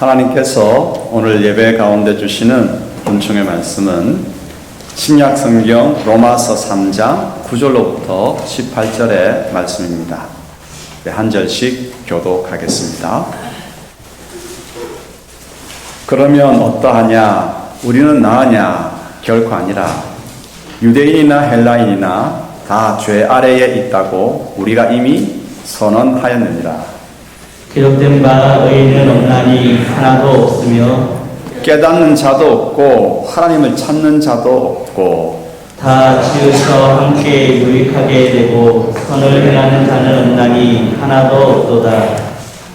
하나님께서 오늘 예배 가운데 주시는 은총의 말씀은 신약 성경 로마서 3장 9절로부터 18절의 말씀입니다. 한 절씩 교독하겠습니다. 그러면 어떠하냐? 우리는 나으냐? 결코 아니라. 유대인이나 헬라인이나 다 죄 아래에 있다고 우리가 이미 선언하였느니라. 기록된 바 의인은 없나니 하나도 없으며 깨닫는 자도 없고 하나님을 찾는 자도 없고 다 지으셔 함께 유익하게 되고 선을 행하는 자는 없나니 하나도 없도다.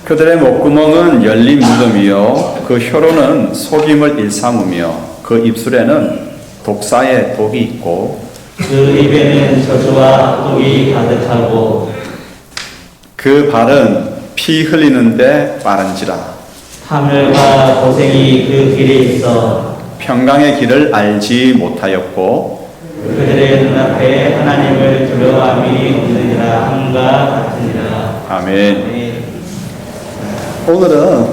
그들의 목구멍은 열린 무덤이요 그 혀로는 속임을 일삼으며 그 입술에는 독사의 독이 있고 그 입에는 저주와 악독이 가득하고 그 발은 피 흘리는데 빠른지라. 파멸과 고생이 그 길에 있어 평강의 길을 알지 못하였고 그들의 눈앞에 하나님을 두려워함이 없느니라 함과 같으니라. 아멘. 오늘은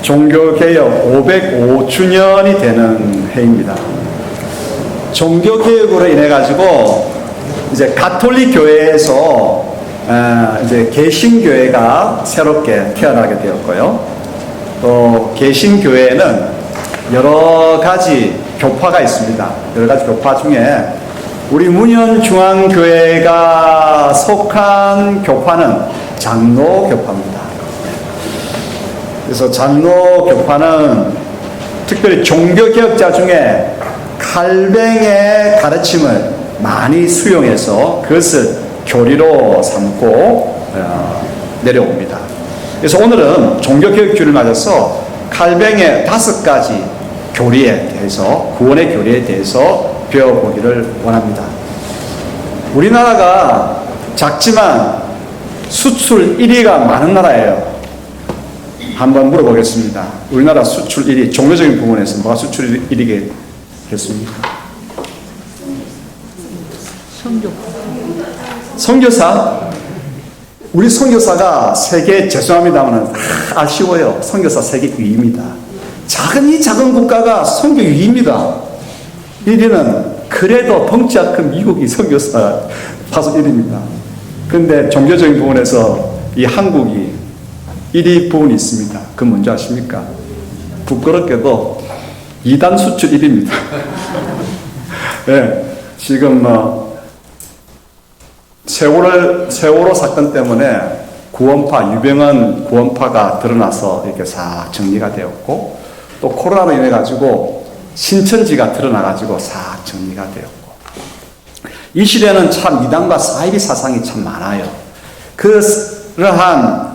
종교개혁 505주년이 되는 해입니다. 종교개혁으로 인해 가지고 이제 가톨릭 교회에서 이제 개신교회가 새롭게 태어나게 되었고요. 또 개신교회에는 여러 가지 교파가 있습니다. 여러 가지 교파 중에 우리 문현중앙교회가 속한 교파는 장로교파입니다. 그래서 장로교파는 특별히 종교개혁자 중에 칼뱅의 가르침을 많이 수용해서 그것을 교리로 삼고 내려옵니다. 그래서 오늘은 종교개혁주를 맞아서 칼뱅의 5가지 교리에 대해서, 구원의 교리에 대해서 배워보기를 원합니다. 우리나라가 작지만 수출 1위가 많은 나라예요. 한번 물어보겠습니다. 우리나라 수출 1위, 종교적인 부분에서 뭐가 수출 1위겠습니까? 선교사? 우리 선교사가 세계, 죄송합니다만 아쉬워요. 선교사 세계 2위입니다. 작은 국가가 선교 2위입니다. 1위는 그래도 덩치가 큰 미국이 선교사 파수 1위입니다. 그런데 종교적인 부분에서 이 한국이 1위 부분이 있습니다. 그건 뭔지 아십니까? 부끄럽게도 이단 수출 1위입니다. 네, 지금 세월호 사건 때문에 유병헌 구원파가 드러나서 이렇게 싹 정리가 되었고, 또 코로나로 인해 가지고 신천지가 드러나가지고 싹 정리가 되었고, 이 시대는 참 이단과 사이비 사상이 참 많아요. 그러한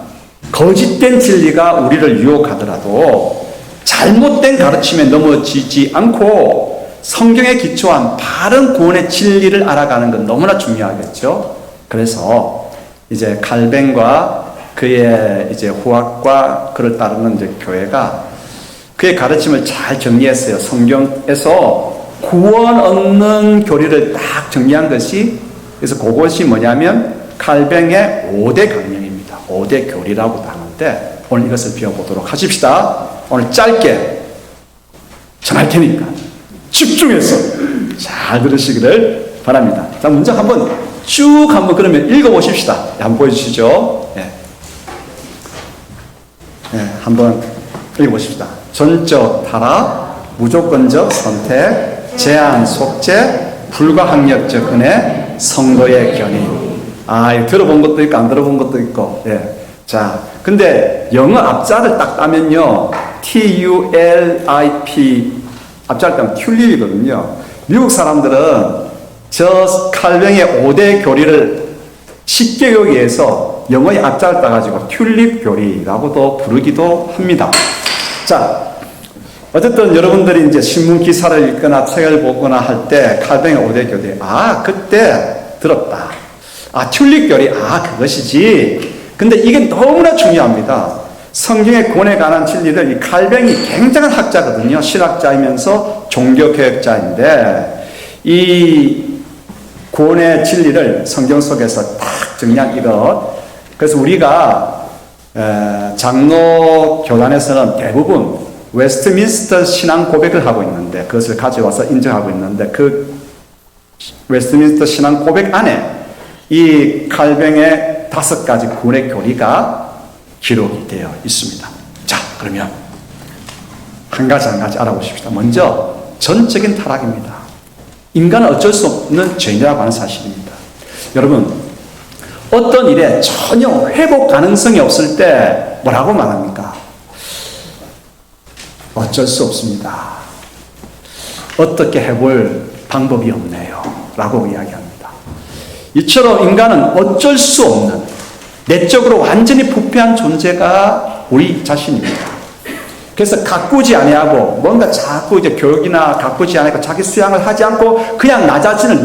거짓된 진리가 우리를 유혹하더라도 잘못된 가르침에 넘어지지 않고 성경에 기초한 바른 구원의 진리를 알아가는 건 너무나 중요하겠죠. 그래서 이제 칼뱅과 그의 이제 후학과 그를 따르는 이제 교회가 그의 가르침을 잘 정리했어요. 성경에서 구원 얻는 교리를 딱 정리한 것이, 그래서 그것이 뭐냐면 칼뱅의 5대 강령입니다. 5대 교리라고도 하는데 오늘 이것을 배워보도록 하십시다. 오늘 짧게 전할 테니까 집중해서 잘 들으시기를 바랍니다. 자, 먼저 한번 그러면 읽어보십시다. 한번 보여주시죠. 한번 읽어보십시다. 전적 타락, 무조건적 선택, 제한 속죄, 불가항력적 은혜, 성도의 견인. 들어본 것도 있고 안 들어본 것도 있고. 자, 근데 영어 앞자를 딱 따면요, TULIP 앞자를 따면 튤립이거든요. 미국 사람들은 저 칼뱅의 5대 교리를 쉽게 여기 위해서 영어의 앞자를 따가지고 튤립 교리라고도 부르기도 합니다. 자, 어쨌든 여러분들이 이제 신문 기사를 읽거나 책을 보거나 할 때 칼뱅의 5대 교리, 그때 들었다. 튤립 교리, 그것이지. 근데 이게 너무나 중요합니다. 성경의 구원에 관한 진리를 이 칼뱅이 굉장한 학자거든요. 신학자이면서 종교개혁자인데 이 구원의 진리를 성경 속에서 딱 정리한 이것. 그래서 우리가 장로 교단에서는 대부분 웨스트민스터 신앙 고백을 하고 있는데, 그것을 가져와서 인정하고 있는데, 그 웨스트민스터 신앙 고백 안에 이 칼뱅의 5가지 구원의 교리가 기록이 되어 있습니다. 자, 그러면 한 가지 알아보십시다. 먼저 전적인 타락입니다. 인간은 어쩔 수 없는 죄인이라고 하는 사실입니다. 여러분, 어떤 일에 전혀 회복 가능성이 없을 때 뭐라고 말합니까? 어쩔 수 없습니다. 어떻게 해볼 방법이 없네요. 라고 이야기합니다. 이처럼 인간은 어쩔 수 없는, 내적으로 완전히 부패한 존재가 우리 자신입니다. 그래서 가꾸지 아니하고 뭔가 자꾸 이제 교육이나 가꾸지 아니하고 자기 수양을 하지 않고 그냥 나 자신을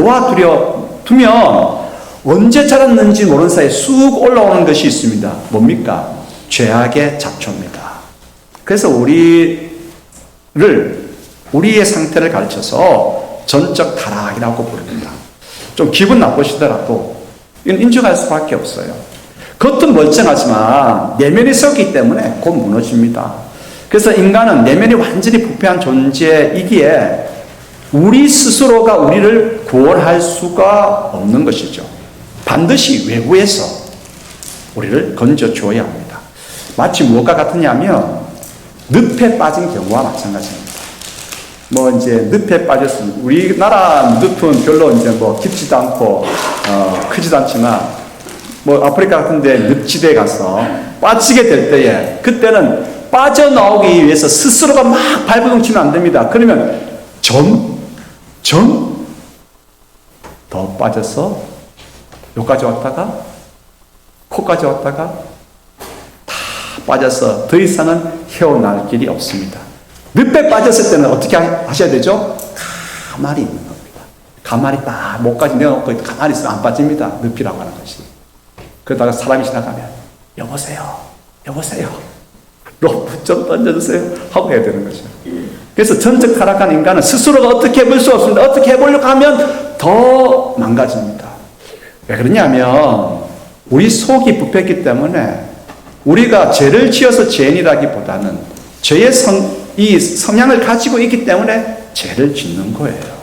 두면 언제 자랐는지 모르는 사이에 쑥 올라오는 것이 있습니다. 뭡니까? 죄악의 잡초입니다. 그래서 우리의 상태를 가르쳐서 전적 타락이라고 부릅니다. 좀 기분 나쁘시더라도 이건 인정할 수밖에 없어요. 겉은 멀쩡하지만 내면이 썩기 때문에 곧 무너집니다. 그래서 인간은 내면이 완전히 부패한 존재이기에 우리 스스로가 우리를 구원할 수가 없는 것이죠. 반드시 외부에서 우리를 건져줘야 합니다. 마치 무엇과 같으냐면 늪에 빠진 경우와 마찬가지입니다. 이제 늪에 빠졌습니다. 우리나라 늪은 별로 깊지도 않고 크지도 않지만 아프리카 같은데 늪지대에 가서 빠지게 될 때에 그때는 빠져나오기 위해서 스스로가 막 발버둥 치면 안 됩니다. 그러면 더 빠져서 여기까지 왔다가 코까지 왔다가 다 빠져서 더 이상은 헤어날 길이 없습니다. 늪에 빠졌을 때는 어떻게 하셔야 되죠? 가만히 있는 겁니다. 가만히 딱 목까지 내어놓고 가만히 있으면 안 빠집니다. 늪이라고 하는 것이. 그러다가 사람이 지나가면 여보세요. 로프 좀 던져주세요 하고 해야 되는 거죠. 그래서 전적 타락한 인간은 스스로가 어떻게 해볼 수 없습니다. 어떻게 해보려고 하면 더 망가집니다. 왜 그러냐면 우리 속이 부패했기 때문에 우리가 죄를 지어서 죄인이라기보다는 죄의 이 성향을 가지고 있기 때문에 죄를 짓는 거예요.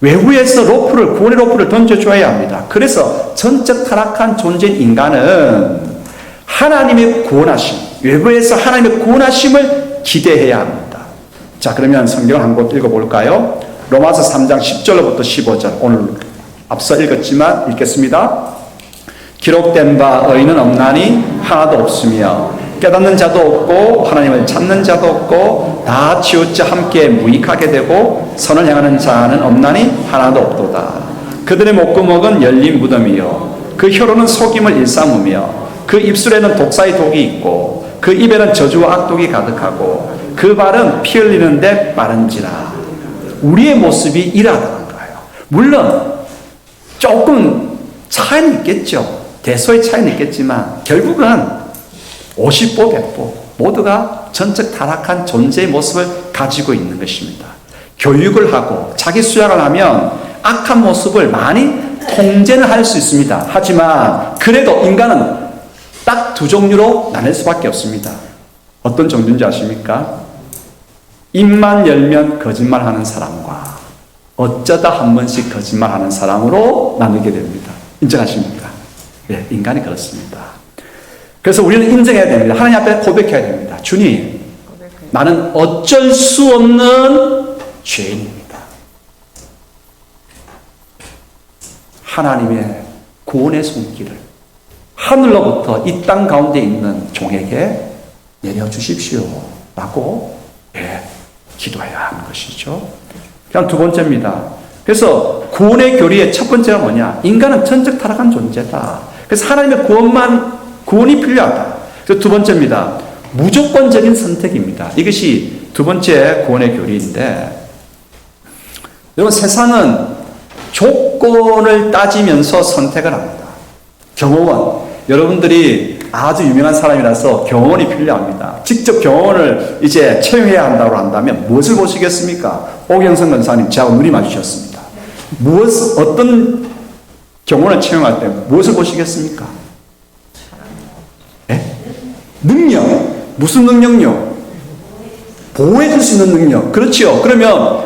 외부에서 구원의 로프를 던져줘야 합니다. 그래서 전적 타락한 존재인 인간은 하나님의 구원하심, 외부에서 하나님의 구원하심을 기대해야 합니다. 자, 그러면 성경을 한번 읽어볼까요? 로마서 3장 10절로부터 15절, 오늘 앞서 읽었지만 읽겠습니다. 기록된 바 의인은 없나니 하나도 없으며 깨닫는 자도 없고 하나님을 찾는 자도 없고 다 치우쳐 함께 무익하게 되고 선을 향하는 자는 없나니 하나도 없도다. 그들의 목구멍은 열린 무덤이요 그 혀로는 속임을 일삼으며 그 입술에는 독사의 독이 있고 그 입에는 저주와 악독이 가득하고 그 발은 피 흘리는데 빠른지라. 우리의 모습이 이러하다는 거예요. 물론 조금 차이는 있겠죠. 대소의 차이는 있겠지만 결국은 50보 100보 모두가 전적 타락한 존재의 모습을 가지고 있는 것입니다. 교육을 하고 자기 수양을 하면 악한 모습을 많이 통제는 할 수 있습니다. 하지만 그래도 인간은 딱 두 종류로 나눌 수밖에 없습니다. 어떤 종류인지 아십니까? 입만 열면 거짓말하는 사람과 어쩌다 한 번씩 거짓말하는 사람으로 나누게 됩니다. 인정하십니까? 네, 인간이 그렇습니다. 그래서 우리는 인정해야 됩니다. 하나님 앞에 고백해야 됩니다. 주님, 나는 어쩔 수 없는 죄인입니다. 하나님의 구원의 손길을 하늘로부터 이 땅 가운데 있는 종에게 내려주십시오 라고 기도해야 하는 것이죠. 그냥 두 번째입니다. 그래서 구원의 교리의 첫 번째가 뭐냐? 인간은 전적 타락한 존재다. 그래서 하나님의 구원이 필요하다. 그래서 두 번째입니다. 무조건적인 선택입니다. 이것이 두 번째 구원의 교리인데, 여러분 세상은 조건을 따지면서 선택을 합니다. 경호원, 여러분들이 아주 유명한 사람이라서 경호원이 필요합니다. 직접 경호원을 이제 채용해야 한다고 한다면 무엇을 보시겠습니까? 오경선 권사님, 저하고 눈이 마주쳤습니다. 어떤 경호원을 채용할 때 무엇을 보시겠습니까? 네? 능력. 무슨 능력요? 보호해 줄 수 있는 능력. 그렇죠. 그러면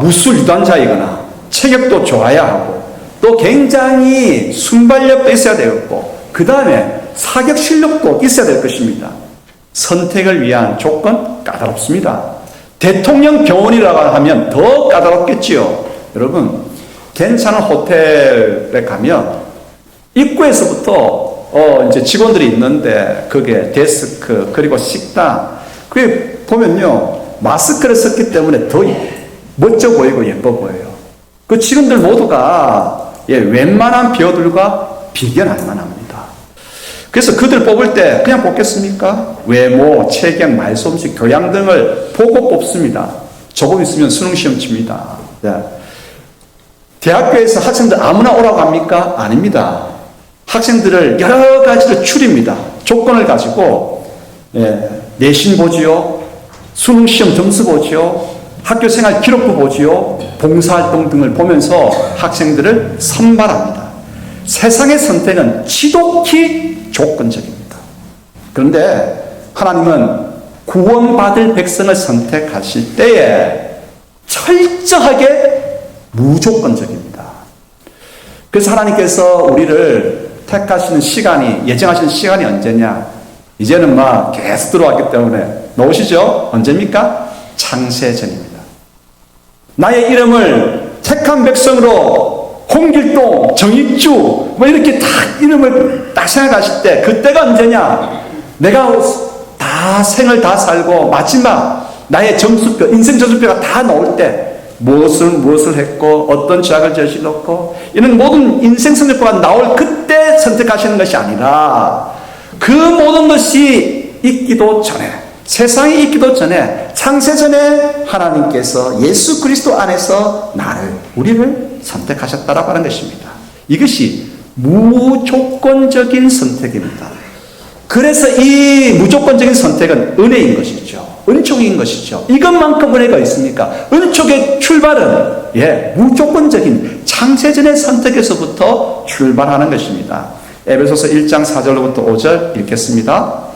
무술 유단자이거나 체격도 좋아야 하고 또 굉장히 순발력도 있어야 되겠고 그 다음에 사격 실력도 있어야 될 것입니다. 선택을 위한 조건 까다롭습니다. 대통령 병원이라고 하면 더 까다롭겠지요. 여러분 괜찮은 호텔에 가면 입구에서부터 이제 직원들이 있는데 그게 데스크 그리고 식당 그게 보면요 마스크를 썼기 때문에 더 멋져 보이고 예뻐 보여요. 그 직원들 모두가 웬만한 배우들과 비견할 만합니다. 그래서 그들 뽑을 때 그냥 뽑겠습니까? 외모, 체격, 말솜씨, 교양 등을 보고 뽑습니다. 조금 있으면 수능시험 칩니다. 대학교에서 학생들 아무나 오라고 합니까? 아닙니다. 학생들을 여러 가지로 추립니다. 조건을 가지고 내신 보지요, 수능시험 점수 보지요, 학교생활 기록부 보지요, 봉사활동 등을 보면서 학생들을 선발합니다. 세상의 선택은 지독히 조건적입니다. 그런데 하나님은 구원받을 백성을 선택하실 때에 철저하게 무조건적입니다. 그래서 하나님께서 우리를 택하시는 시간이, 예정하시는 시간이 언제냐? 이제는 막 계속 들어왔기 때문에 나오시죠? 언제입니까? 창세전입니다. 나의 이름을 택한 백성으로 홍길동, 정익주 뭐 이렇게 딱 이름을 딱 생각하실 때 그때가 언제냐? 내가 다 생을 다 살고 마지막 나의 점수표, 인생 점수표가 다 나올 때 무엇을 했고 어떤 죄악을 저질렀고 이런 모든 인생 선택표가 나올 그때 선택하시는 것이 아니라 그 모든 것이 있기도 전에 세상이 있기도 전에 창세전에 하나님께서 예수 그리스도 안에서 우리를 선택하셨다라고 하는 것입니다. 이것이 무조건적인 선택입니다. 그래서 이 무조건적인 선택은 은혜인 것이죠. 은총인 것이죠. 이것만큼 은혜가 있습니까? 은총의 출발은 무조건적인 창세전의 선택에서부터 출발하는 것입니다. 에베소서 1장 4절로부터 5절 읽겠습니다.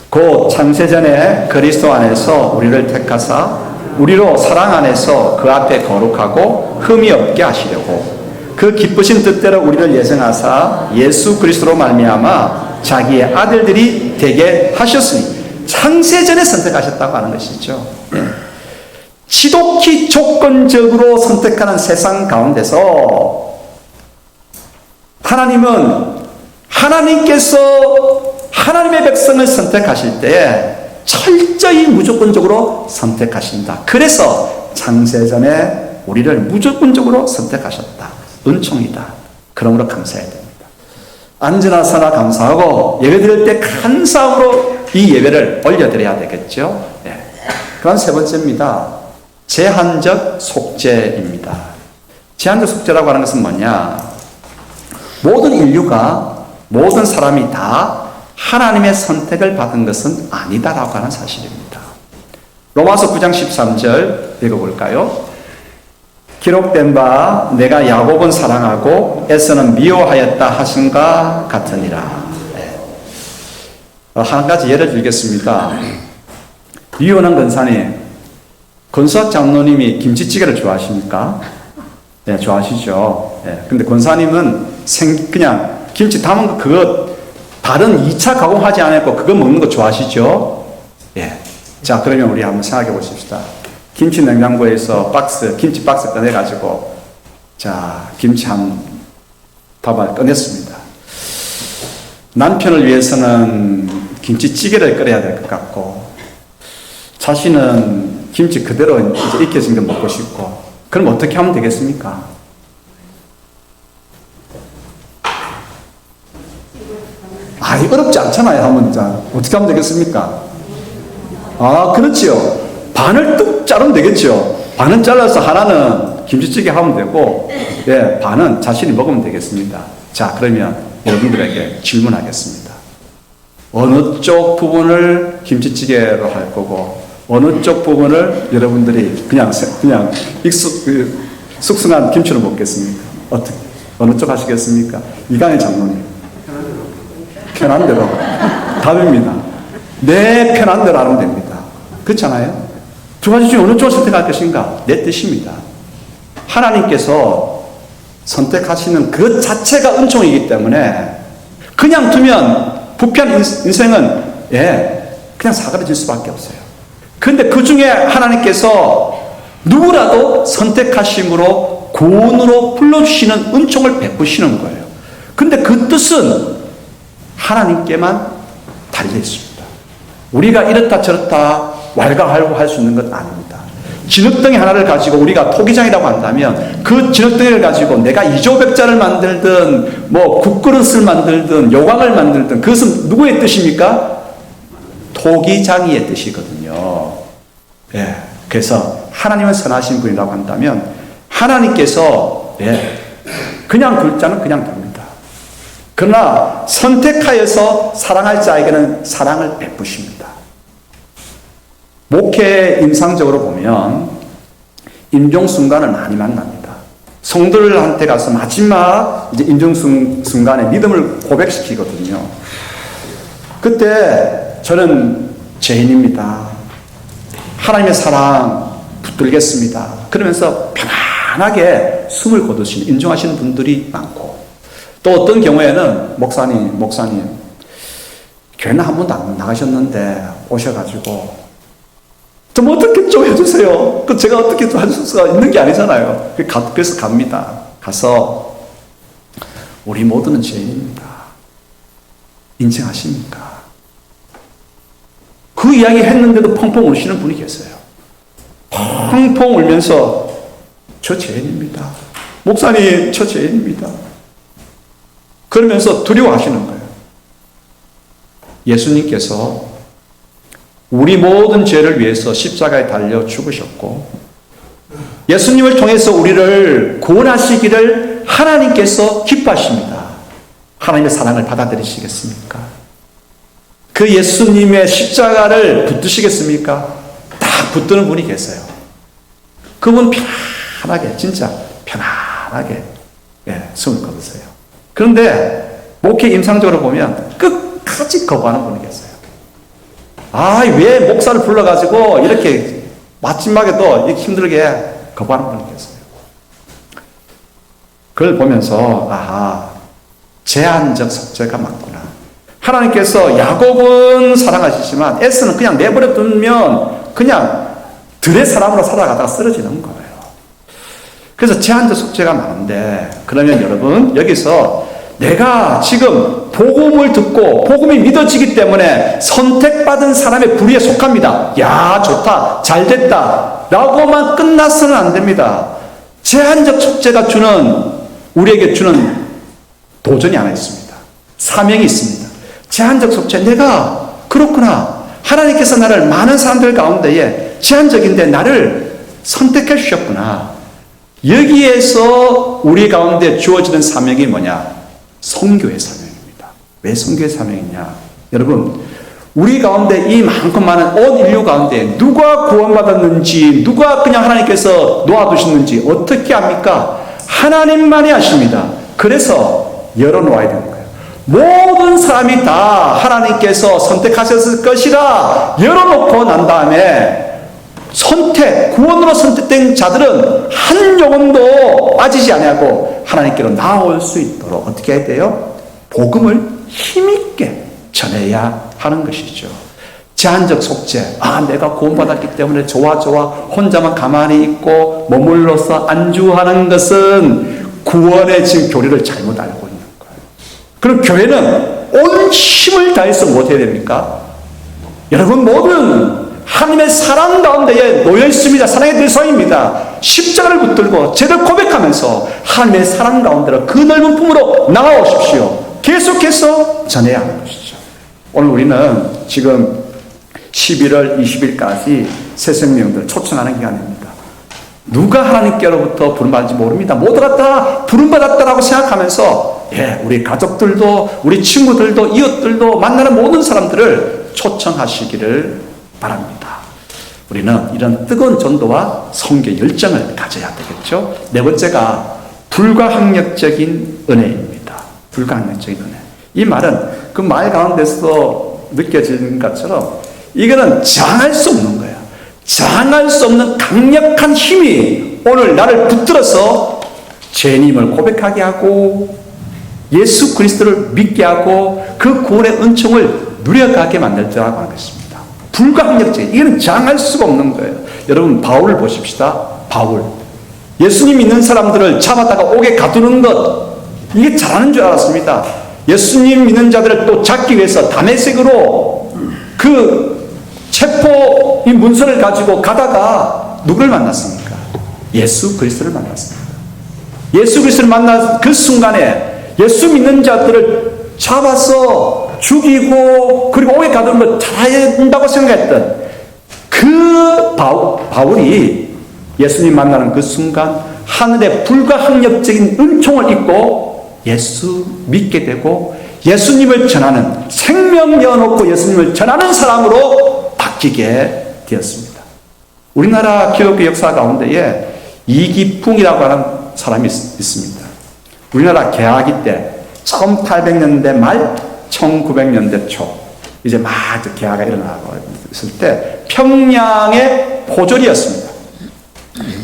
곧 창세전에 그리스도 안에서 우리를 택하사 우리로 사랑 안에서 그 앞에 거룩하고 흠이 없게 하시려고 그 기쁘신 뜻대로 우리를 예정하사 예수 그리스도로 말미암아 자기의 아들들이 되게 하셨으니 창세전에 선택하셨다고 하는 것이죠. 지독히 조건적으로 선택하는 세상 가운데서 하나님은 하나님께서 하나님의 백성을 선택하실 때에 철저히 무조건적으로 선택하신다. 그래서 창세전에 우리를 무조건적으로 선택하셨다. 은총이다. 그러므로 감사해야 됩니다. 안전하 사나 감사하고 예배 드릴 때 감사함으로 이 예배를 올려드려야 되겠죠. 그런 세 번째입니다. 제한적 속죄입니다. 제한적 속죄라고 하는 것은 뭐냐? 모든 인류가 모든 사람이 다 하나님의 선택을 받은 것은 아니다라고 하는 사실입니다. 로마서 9장 13절 읽어볼까요? 기록된 바 내가 야곱은 사랑하고 에서는 미워하였다 하신가 같으니라. 한 가지 예를 들겠습니다. 유원한 권사님, 권수학 장로님이 김치찌개를 좋아하십니까? 네, 좋아하시죠. 근데 권사님은 그냥 김치 담은 거 그거 다른 2차 가공하지 않았고 그거 먹는 거 좋아하시죠? 자, 그러면 우리 한번 생각해 보십시다. 김치 냉장고에서 김치 박스 꺼내가지고, 자, 김치 한 밥을 꺼냈습니다. 남편을 위해서는 김치찌개를 끓여야 될 것 같고, 자신은 김치 그대로 이제 익혀진 거 먹고 싶고, 그럼 어떻게 하면 되겠습니까? 어렵지 않잖아요. 한번 어떻게 하면 되겠습니까? 그렇지요. 반을 뚝 자르면 되겠죠. 반은 잘라서 하나는 김치찌개 하면 되고, 반은 자신이 먹으면 되겠습니다. 자, 그러면 여러분들에게 질문하겠습니다. 어느 쪽 부분을 김치찌개로 할 거고, 어느 쪽 부분을 여러분들이 그냥 숙성한 김치로 먹겠습니까? 어느 쪽 하시겠습니까? 이강의 장로님. 편한 대로. 답입니다. 내 편한 대로 하면 됩니다. 그렇잖아요? 두 가지 중에 어느 쪽을 선택할 것인가? 내 뜻입니다. 하나님께서 선택하시는 그 자체가 은총이기 때문에 그냥 두면 부패한 인생은 그냥 사그라질 수밖에 없어요. 그런데 그 중에 하나님께서 누구라도 선택하심으로 구원으로 불러주시는 은총을 베푸시는 거예요. 그런데 그 뜻은 하나님께만 달려 있습니다. 우리가 이렇다 저렇다 왈가왈부 할 수 있는 것 아닙니다. 진흙덩이 하나를 가지고 우리가 토기장이라고 한다면 그 진흙덩이를 가지고 내가 이조백자를 만들든 뭐 국그릇을 만들든 요강을 만들든 그것은 누구의 뜻입니까? 토기장이의 뜻이거든요. 그래서 하나님은 선하신 분이라고 한다면 하나님께서 그냥 둘 자는 그냥 둡니다. 그러나 선택하여서 사랑할 자에게는 사랑을 베푸십니다. 목회 임상적으로 보면 임종순간을 많이 만납니다. 성도들한테 가서 마지막 이제 임종순간에 믿음을 고백시키거든요. 그때 저는 죄인입니다. 하나님의 사랑 붙들겠습니다. 그러면서 편안하게 숨을 거두시는 인정하시는 분들이 많고, 또 어떤 경우에는 목사님 교회는 한 번도 안 나가셨는데 오셔가지고 좀 어떻게 좀 해주세요. 그 제가 어떻게 좀 해줄 수가 있는 게 아니잖아요. 그래서 갑니다. 가서 우리 모두는 죄인입니다. 인정하십니까? 그 이야기 했는데도 펑펑 우시는 분이 계세요. 펑펑 울면서 저 죄인입니다. 목사님 저 죄인입니다. 그러면서 두려워하시는 거예요. 예수님께서 우리 모든 죄를 위해서 십자가에 달려 죽으셨고 예수님을 통해서 우리를 구원하시기를 하나님께서 기뻐하십니다. 하나님의 사랑을 받아들이시겠습니까? 그 예수님의 십자가를 붙드시겠습니까? 딱 붙드는 분이 계세요. 그분 편안하게, 진짜 편안하게 숨을 거두세요. 그런데 목회 임상적으로 보면 끝까지 거부하는 분이 계세요. 왜 목사를 불러가지고 이렇게 마지막에도 이렇게 힘들게 거부하는 분이 계세요. 그걸 보면서 제한적 속죄가 맞구나. 하나님께서 야곱은 사랑하시지만 에스는 그냥 내버려 두면 그냥 들의 사람으로 살아가다가 쓰러지는 거예요. 그래서 제한적 속죄가 많은데, 그러면 여러분 여기서 내가 지금 복음을 듣고 복음이 믿어지기 때문에 선택받은 사람의 부류에 속합니다. 야, 좋다, 잘됐다 라고만 끝나서는 안 됩니다. 제한적 속죄가 우리에게 주는 도전이 하나 있습니다. 사명이 있습니다. 제한적 속죄, 내가 그렇구나, 하나님께서 나를 많은 사람들 가운데에 제한적인데 나를 선택해 주셨구나. 여기에서 우리 가운데 주어지는 사명이 뭐냐? 선교의 사명입니다. 왜 선교의 사명이냐? 여러분, 우리 가운데 이 많고 많은 온 인류 가운데 누가 구원받았는지, 누가 그냥 하나님께서 놓아두셨는지 어떻게 합니까? 하나님만이 아십니다. 그래서 열어놓아야 되는 거예요. 모든 사람이 다 하나님께서 선택하셨을 것이라 열어놓고 난 다음에 구원으로 선택된 자들은 한 영혼도 빠지지 아니하고 하나님께로 나올 수 있도록 어떻게 해야 돼요? 복음을 힘있게 전해야 하는 것이죠. 제한적 속죄, 내가 구원받았기 때문에 좋아 혼자만 가만히 있고 머물러서 안주하는 것은 구원의 지금 교리를 잘못 알고 있는 거예요. 그럼 교회는 온 힘을 다해서 뭐 해야 됩니까? 여러분 모든 하나님의 사랑 가운데에 놓여 있습니다. 사랑의 대상입니다. 십자가를 붙들고 죄를 고백하면서 하나님의 사랑 가운데로 그 넓은 품으로 나아오십시오. 계속해서 전해야 하는 것이죠. 오늘 우리는 지금 11월 20일까지 새 생명들 초청하는 기간입니다. 누가 하나님께로부터 부름받은지 모릅니다. 모두가 다 부름받았다라고 생각하면서 우리 가족들도 우리 친구들도 이웃들도 만나는 모든 사람들을 초청하시기를 바랍니다. 우리는 이런 뜨거운 전도와 선교 열정을 가져야 되겠죠. 네 번째가 불가항력적인 은혜입니다. 불가항력적인 은혜. 이 말은 그 말 가운데서 느껴지는 것처럼 이거는 저항할 수 없는 거야. 저항할 수 없는 강력한 힘이 오늘 나를 붙들어서 죄인임을 고백하게 하고 예수 그리스도를 믿게 하고 그 구원의 은총을 누려가게 만들더라고 하는 것입니다. 불가항력적인, 이거는 저항할 수가 없는 거예요. 여러분 바울을 보십시다. 바울, 예수님 믿는 사람들을 잡았다가 옥에 가두는 것, 이게 잘하는 줄 알았습니다. 예수님 믿는 자들을 또 잡기 위해서 다메섹으로 그 체포 이 문서를 가지고 가다가 누구를 만났습니까? 예수 그리스도를 만났습니다. 예수 그리스도를 만난 그 순간에 예수 믿는 자들을 잡아서 죽이고 그리고 옥에 가두는 걸 잘해야 된다고 생각했던 그 바울이 예수님 만나는 그 순간 하늘의 불가항력적인 은총을 입고 예수 믿게 되고 예수님을 전하는, 생명 내어놓고 예수님을 전하는 사람으로 바뀌게 되었습니다. 우리나라 기독교 역사 가운데에 이기풍이라고 하는 사람이 있습니다. 우리나라 개화기 때 1800년대 말 1900년대 초 이제 막 개화가 일어나고 있을 때 평양의 포졸이었습니다.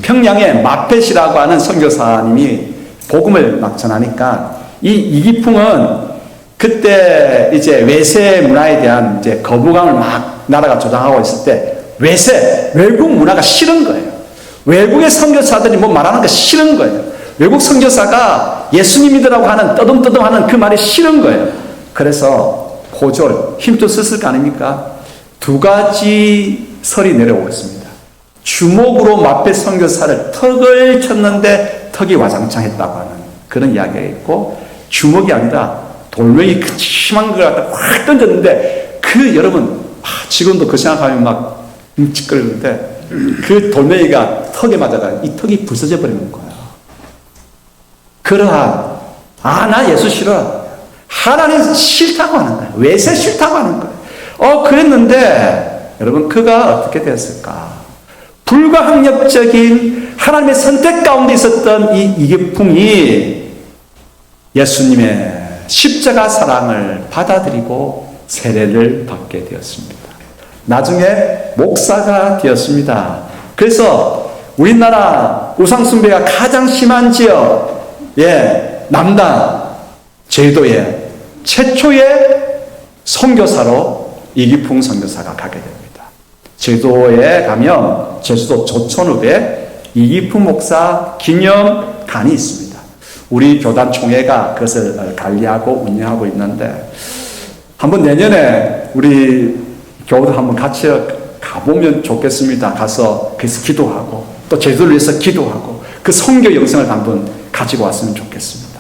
평양에 마펫이라고 하는 선교사님이 복음을 막 전하니까 이 이기풍은 그때 이제 외세 문화에 대한 이제 거부감을 막 나라가 조장하고 있을 때 외국 문화가 싫은 거예요. 외국의 선교사들이 뭐 말하는 거 싫은 거예요. 외국 선교사가 예수님이라고 하는 떠듬떠듬하는 그 말이 싫은 거예요. 그래서 포졸 힘도 썼을 거 아닙니까? 두 가지 설이 내려오고 있습니다. 주먹으로 마펫 선교사를 턱을 쳤는데 턱이 와장창했다고 하는 그런 이야기가 있고, 주먹이 아니라 돌멩이 그 심한 걸 갖다 확 던졌는데 여러분 지금도 그 생각하면 막 끔찍거리는데 그 돌멩이가 턱에 맞아가 이 턱이 부서져 버리는 거야. 그러한 나 예수 싫어, 하나님 싫다고 하는 거야. 외세 싫다고 하는 거야. 그랬는데 여러분 그가 어떻게 됐을까? 불가항력적인 하나님의 선택 가운데 있었던 이 이기풍이 예수님의 십자가 사랑을 받아들이고 세례를 받게 되었습니다. 나중에 목사가 되었습니다. 그래서 우리나라 우상숭배가 가장 심한 지역, 남단 제주도의 최초의 선교사로 이기풍 선교사가 가게 됩니다. 제주도에 가면 제주도 조천읍에 이기풍 목사 기념관이 있습니다. 우리 교단 총회가 그것을 관리하고 운영하고 있는데 한번 내년에 우리 교우들 한번 같이 가보면 좋겠습니다. 가서 그래서 기도하고 또 제주도를 위해서 기도하고 그 선교 영상을 한번 가지고 왔으면 좋겠습니다.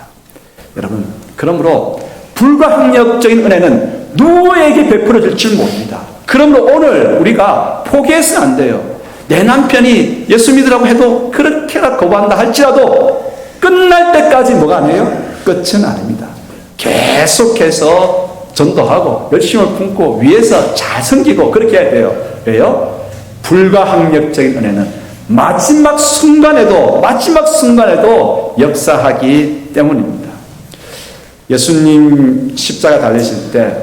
여러분, 그러므로 불가항력적인 은혜는 누구에게 베풀어질 줄 모릅니다. 그러므로 오늘 우리가 포기해서는 안 돼요. 내 남편이 예수 믿으라고 해도 그렇게나 거부한다 할지라도 끝날 때까지 뭐가 아니에요? 끝은 아닙니다. 계속해서 전도하고 열심을 품고 위에서 잘 섬기고 그렇게 해야 돼요. 왜요? 불가항력적인 은혜는 마지막 순간에도 역사하기 때문입니다. 예수님 십자가 달리실 때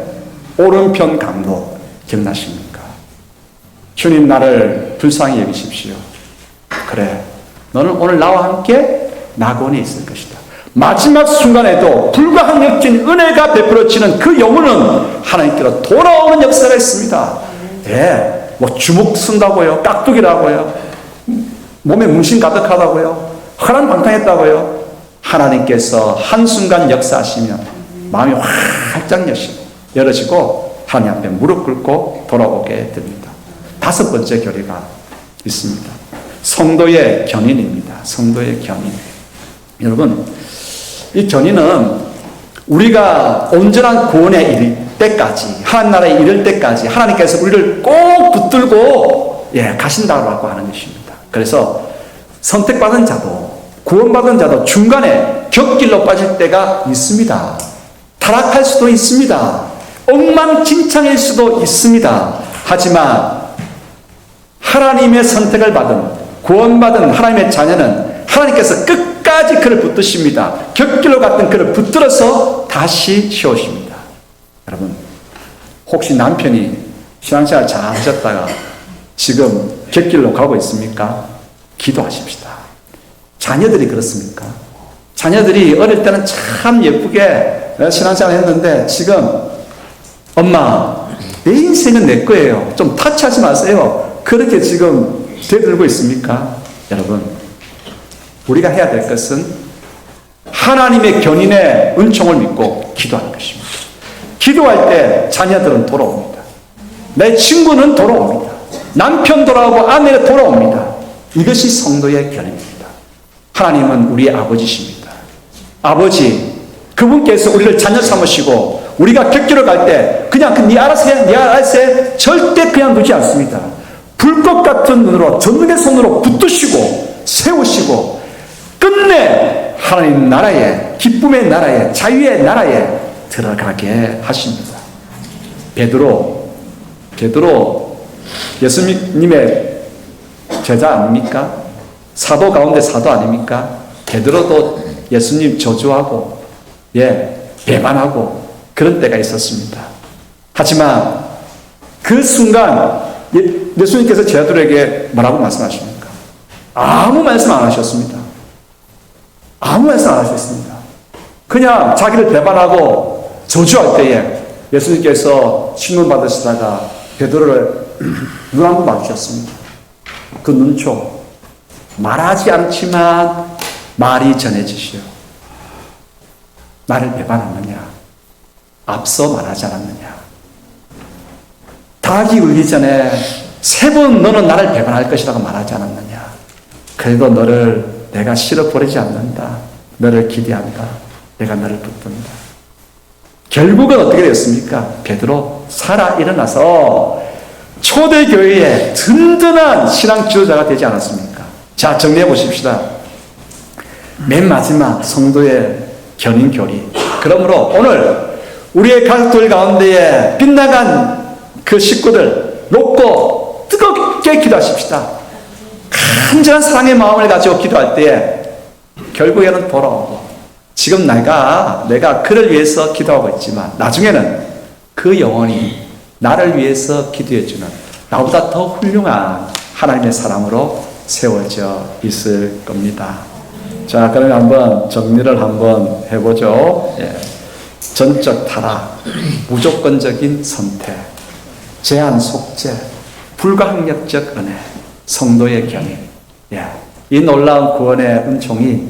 오른편 강도 기억나십니까? 주님 나를 불쌍히 여기십시오. 그래, 너는 오늘 나와 함께 낙원에 있을 것이다. 마지막 순간에도 불가항력적인 은혜가 베풀어지는 그 영혼은 하나님께로 돌아오는 역사가 있습니다. 뭐 주먹 쓴다고요, 깍두기라고요, 몸에 문신 가득하다고요, 허랑방탕했다고요. 하나님께서 한순간 역사하시면 마음이 활짝 열어지고 하나님 앞에 무릎 꿇고 돌아오게 됩니다. 5번째 교리가 있습니다. 성도의 견인입니다. 성도의 견인. 여러분, 이 견인은 우리가 온전한 구원에 이를 때까지, 하나님 나라에 이를 때까지 하나님께서 우리를 꼭 붙들고 가신다고 하는 것입니다. 그래서 선택받은 자도 구원받은 자도 중간에 곁길로 빠질 때가 있습니다. 타락할 수도 있습니다. 엉망진창일 수도 있습니다. 하지만 하나님의 선택을 받은 구원받은 하나님의 자녀는 하나님께서 끝까지 그를 붙드십니다. 곁길로 갔던 그를 붙들어서 다시 세우십니다. 여러분, 혹시 남편이 신앙생활 잘 하셨다가 지금 곁길로 가고 있습니까? 기도하십시다. 자녀들이 그렇습니까? 자녀들이 어릴 때는 참 예쁘게 신앙생활 했는데 지금 엄마 내 인생은 내 거예요. 좀 타치하지 마세요. 그렇게 지금 되들고 있습니까? 여러분, 우리가 해야 될 것은 하나님의 견인의 은총을 믿고 기도하는 것입니다. 기도할 때 자녀들은 돌아옵니다. 내 친구는 돌아옵니다. 남편 돌아오고 아내가 돌아옵니다. 이것이 성도의 견인입니다. 하나님은 우리의 아버지십니다. 아버지, 그분께서 우리를 자녀 삼으시고 우리가 곁길을 갈 때 그냥 네 알아서 해, 네 알아서 해 절대 그냥 두지 않습니다. 불꽃 같은 눈으로 전능의 손으로 붙드시고 세우시고 끝내 하나님 나라에, 기쁨의 나라에, 자유의 나라에 들어가게 하십니다. 베드로 예수님의 제자 아닙니까? 사도 가운데 사도 아닙니까? 베드로도 예수님 저주하고 배반하고 그런 때가 있었습니다. 하지만 그 순간 예수님께서 제자들에게 뭐라고 말씀하십니까? 아무 말씀 안 하셨습니다. 아무 말씀 안 하셨습니다. 그냥 자기를 배반하고 저주할 때에 예수님께서 신문 받으시다가 베드로를 눈 한 번 마주쳤습니다. 그 눈초 말하지 않지만 말이 전해지시오. 나를 배반하느냐? 앞서 말하지 않았느냐? 닭이 울기 전에 3번 너는 나를 배반할 것이라고 말하지 않았느냐? 그래도 너를 내가 싫어버리지 않는다. 너를 기대한다. 내가 너를 붙든다. 결국은 어떻게 되었습니까? 베드로 살아 일어나서 초대교회의 든든한 신앙 지도자가 되지 않았습니까? 자, 정리해 보십시다. 맨 마지막 성도의 견인 교리. 그러므로 오늘 우리의 가족들 가운데에 빗나간 그 식구들 놓고 뜨겁게 기도하십시다. 간절한 사랑의 마음을 가지고 기도할 때에 결국에는 돌아오고 지금 내가 그를 위해서 기도하고 있지만 나중에는 그 영혼이 나를 위해서 기도해주는 나보다 더 훌륭한 하나님의 사람으로 세워져 있을 겁니다. 자, 그러면 한번 정리를 한번 해보죠. 전적 타락, 무조건적인 선택, 제한 속죄, 불가항력적 은혜, 성도의 견인. 이 놀라운 구원의 은총이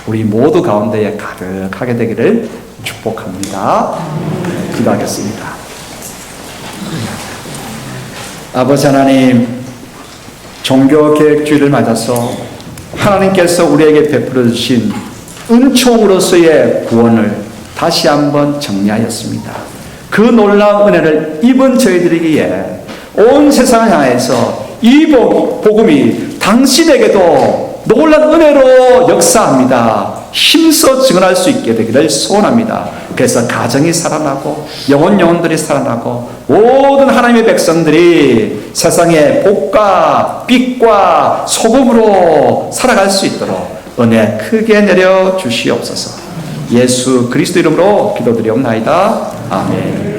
우리 모두 가운데에 가득하게 되기를 축복합니다. 기도하겠습니다. 아버지 하나님, 종교개혁주의를 맞아서 하나님께서 우리에게 베풀어 주신 은총으로서의 구원을 다시 한번 정리하였습니다. 그 놀라운 은혜를 입은 저희들이기에 온 세상을 향해서 이 복음이 당신에게도 놀라운 은혜로 역사합니다. 힘써 증언할 수 있게 되기를 소원합니다. 그래서 가정이 살아나고 영혼들이 살아나고 모든 하나님의 백성들이 세상의 복과 빛과 소금으로 살아갈 수 있도록 은혜 크게 내려 주시옵소서. 예수 그리스도 이름으로 기도드리옵나이다. 아멘.